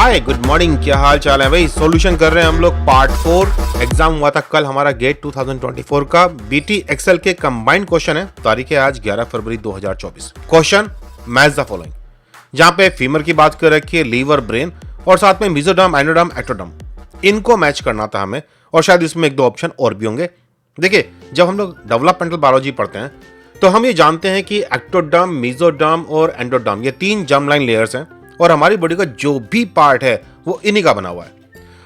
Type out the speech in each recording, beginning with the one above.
Hi good morning, क्या हाल चाल है भाई। सॉल्यूशन कर रहे हैं हम लोग पार्ट 4। एग्जाम हुआ था कल हमारा गेट 2024 का। बीटी एक्सेल के कंबाइंड क्वेश्चन है। तारीख है आज 11 फरवरी 2024। क्वेश्चन मैच द फॉलोइंग, जहां पे फीमर की बात कर रखी है, लीवर, ब्रेन और साथ में मेसोडर्म, एंडोडर्म, एक्टोडर्म, इनको मैच करना था हमें। और शायद इसमें एक दो ऑप्शन और भी होंगे। देखिए, जब हम लोग डेवलपमेंटल बायोलॉजी पढ़ते हैं तो हम ये जानते हैं कि एक्टोडर्म, मेसोडर्म और एंडोडर्म ये तीन जर्म लाइन लेयर्स हैं और हमारी बॉडी का जो भी पार्ट है वो इन्हीं का बना हुआ है।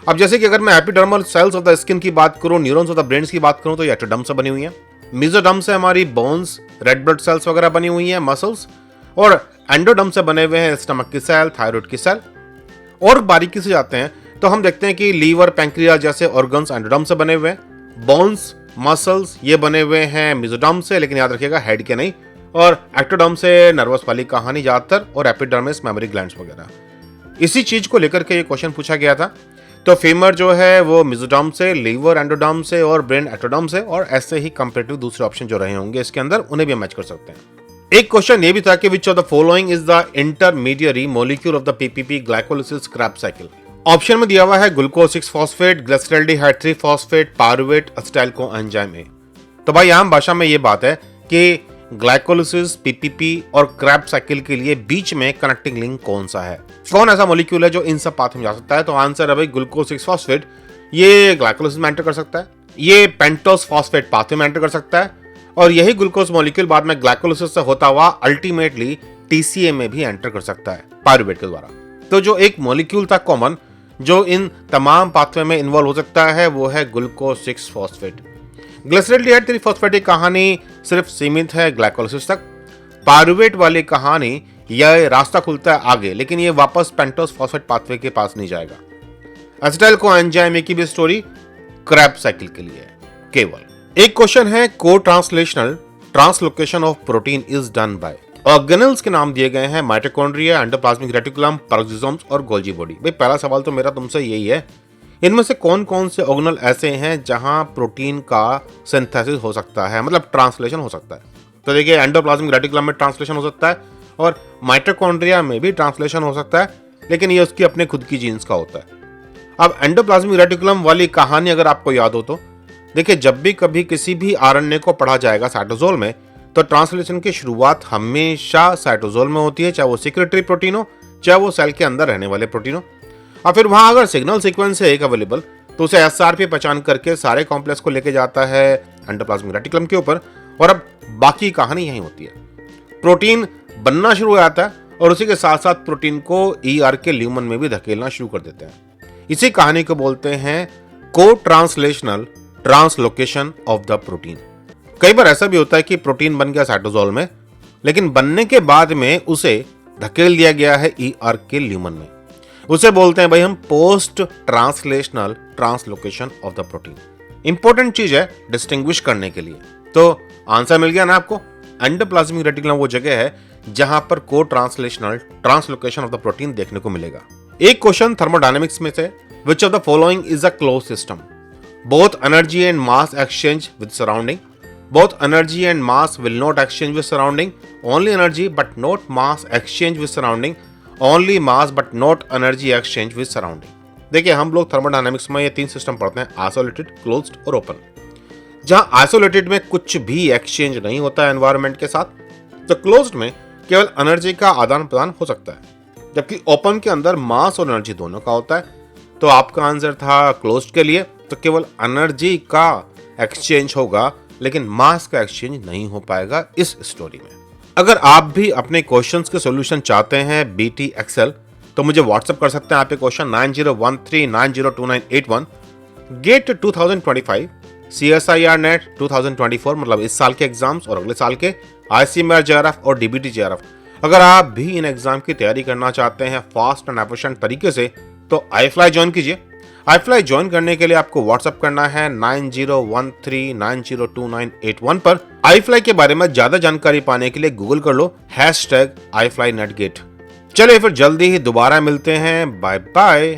अब जैसे कि अगर मैं epidermal cells of the skin की बात करूं, न्यूरॉन्स ऑफ द ब्रेन की बात करूं, तो ये एक्टोडर्म से बनी हुई है। मेसोडर्म से हमारी बोन्स, रेड ब्लड सेल्स वगैरह बनी हुई हैं, मसल्स। और एंडोडर्म से बने हुए हैं स्टमक की सेल, थायराइड की सेल। और बारीकी से जाते हैं तो हम देखते हैं कि लीवर, पैंक्रियाज जैसे ऑर्गन्स एंडोडर्म से बने हुए हैं। बोन्स, मसल्स ये बने हुए हैं मेसोडर्म से, लेकिन याद रखिएगा हेड के नहीं। और एक्टोडर्म से नर्वस वाली कहानी ज्यादातर, और एपिडर्मिस मेमोरी ग्लैंड्स वगैरह। इसी चीज को लेकर के ये क्वेश्चन पूछा गया था। तो फीमर जो है वो मेसोडर्म से, लीवर एंडोडर्म से और ब्रेन एक्टोडर्म से, और ऐसे ही कंपैरेटिव दूसरे ऑप्शन जो रहे होंगे इसके अंदर उन्हें भी मैच कर सकते हैं। एक क्वेश्चन ये भी था कि which of the following is the intermediary molecule of the PPP glycolysis Krebs cycle. Option में दिया हुआ है glucose 6 phosphate, glyceraldehyde 3 phosphate, pyruvate, acetyl coenzyme A. तो भाई आम भाषा में ये बात है कि ग्लाइकोलिसिस, पीपीपी और क्रैब साइकिल के लिए बीच में कनेक्टिंग लिंक कौन सा है, कौन ऐसा मॉलिक्यूल है जो इन सब पाथ में जा सकता है। तो आंसर है भाई ग्लूकोज 6 फॉस्फेट। ये ग्लाइकोलिसिस में एंटर कर सकता है, ये पेंटोस फॉस्फेट पाथवे में एंटर कर सकता है, और यही ग्लूकोज मॉलिक्यूल बाद में ग्लाइकोलिसिस से होता हुआ अल्टीमेटली टीसीए में भी एंटर कर सकता है पायरुवेट के द्वारा। तो जो एक मॉलिक्यूल था कॉमन जो इन तमाम पाथवे में इन्वॉल्व हो सकता है वो है ग्लूकोज 6 फॉस्फेट। ग्लिसरॉल्डिहाइड 3 फॉस्फेट की कहानी सिर्फ सीमित है ग्लाइकोलिसिस तक। पायरुवेट वाली कहानी यह रास्ता खुलता है आगे, लेकिन ये वापस पेंटोस फॉस्फेट पाथवे के पास नहीं जाएगा। एसिटाइल कोएंजाइम ए की भी स्टोरी क्रैब साइकिल के लिए है केवल। एक क्वेश्चन है, को translational translocation of protein is done by. Organelles के नाम दिए गए हैं माइटोकॉन्ड्रिया, एंडोप्लाज्मिक रेटिकुलम, पेरोक्सिसोम्स और गोल्जी बॉडी। भाई पहला सवाल तो मेरा तुमसे यही है, इनमें से कौन कौन से ऑर्गेनेल ऐसे हैं जहां प्रोटीन का सिंथेसिस हो सकता है, मतलब ट्रांसलेशन हो सकता है। तो देखिए, एंडोप्लाज्मिक रेटिकुलम में ट्रांसलेशन हो सकता है और माइटोकॉन्ड्रिया में भी ट्रांसलेशन हो सकता है, लेकिन ये उसकी अपने खुद की जीन्स का होता है। अब एंडोप्लाज्मिक रेटिकुलम वाली कहानी अगर आपको याद हो तो देखिए, जब भी कभी किसी भी आरएनए को पढ़ा जाएगा साइटोसोल में, तो ट्रांसलेशन की शुरुआत हमेशा साइटोसोल में होती है, चाहे वो सिक्रेटरी प्रोटीन हो, चाहे वो सेल के अंदर रहने वाले प्रोटीन हो। और फिर वहां अगर सिग्नल सीक्वेंस है एक अवेलेबल, तो उसे एसआरपी पहचान करके सारे कॉम्प्लेक्स को लेके जाता है एंडोप्लाज्मिक रेटिकुलम के ऊपर, और अब बाकी कहानी यही होती है। प्रोटीन बनना शुरू हो जाता है और उसी के साथ साथ प्रोटीन को ईआर के ल्यूमन में भी धकेलना शुरू कर देते हैं। इसी कहानी को बोलते हैं को translational translocation of the protein. कई बार ऐसा भी होता है कि प्रोटीन बन गया साइटोसोल में, लेकिन बनने के बाद में उसे धकेल दिया गया है ईआर के ल्यूमन में। उसे बोलते हैं भाई हम post translational translocation of the protein. Important चीज है डिस्टिंग्विश करने के लिए। तो आंसर मिल गया ना आपको। एंडोप्लाज्मिक रेटिकुलम वो जगह है जहां पर को translational translocation of the protein देखने को मिलेगा। एक क्वेश्चन थर्मोडायनेमिक्स में से, विच of the following is a close system. Both energy and mass exchange with surrounding. Both energy and mass will not exchange with surrounding. Only energy but not mass exchange with surrounding. Only mass but not energy exchange with surrounding. देखिए, हम लोग thermodynamics में ये तीन system पढ़ते हैं, isolated, closed और open. जहां आइसोलेटेड में कुछ भी एक्सचेंज नहीं होता है एनवायरनमेंट के साथ, तो क्लोज्ड में केवल एनर्जी का आदान प्रदान हो सकता है, जबकि ओपन के अंदर मास और एनर्जी दोनों का होता है। तो आपका आंसर था क्लोज्ड के लिए, तो केवल एनर्जी का एक्सचेंज होगा लेकिन मास का एक्सचेंज नहीं हो पाएगा इस स्टोरी में। अगर आप भी अपने क्वेश्चंस के सॉल्यूशन चाहते हैं बीटी एक्सेल, तो मुझे व्हाट्सएप कर सकते हैं आप ये क्वेश्चन 9013902981। गेट 2025, CSIR नेट 2024, मतलब इस साल के एग्जाम्स और अगले साल के ICMR JRF और DBT JRF। अगर आप भी इन एग्जाम की तैयारी करना चाहते हैं फास्ट एंड एफिशिएंट तरीके से, तो iFly ज्वाइन कीजिए। iFly ज्वाइन करने के लिए आपको व्हाट्सएप करना है 9013902981 पर। iFly के बारे में ज्यादा जानकारी पाने के लिए गूगल कर लो #iFlyNetGate। चलिए फिर जल्दी ही दोबारा मिलते हैं। Bye bye.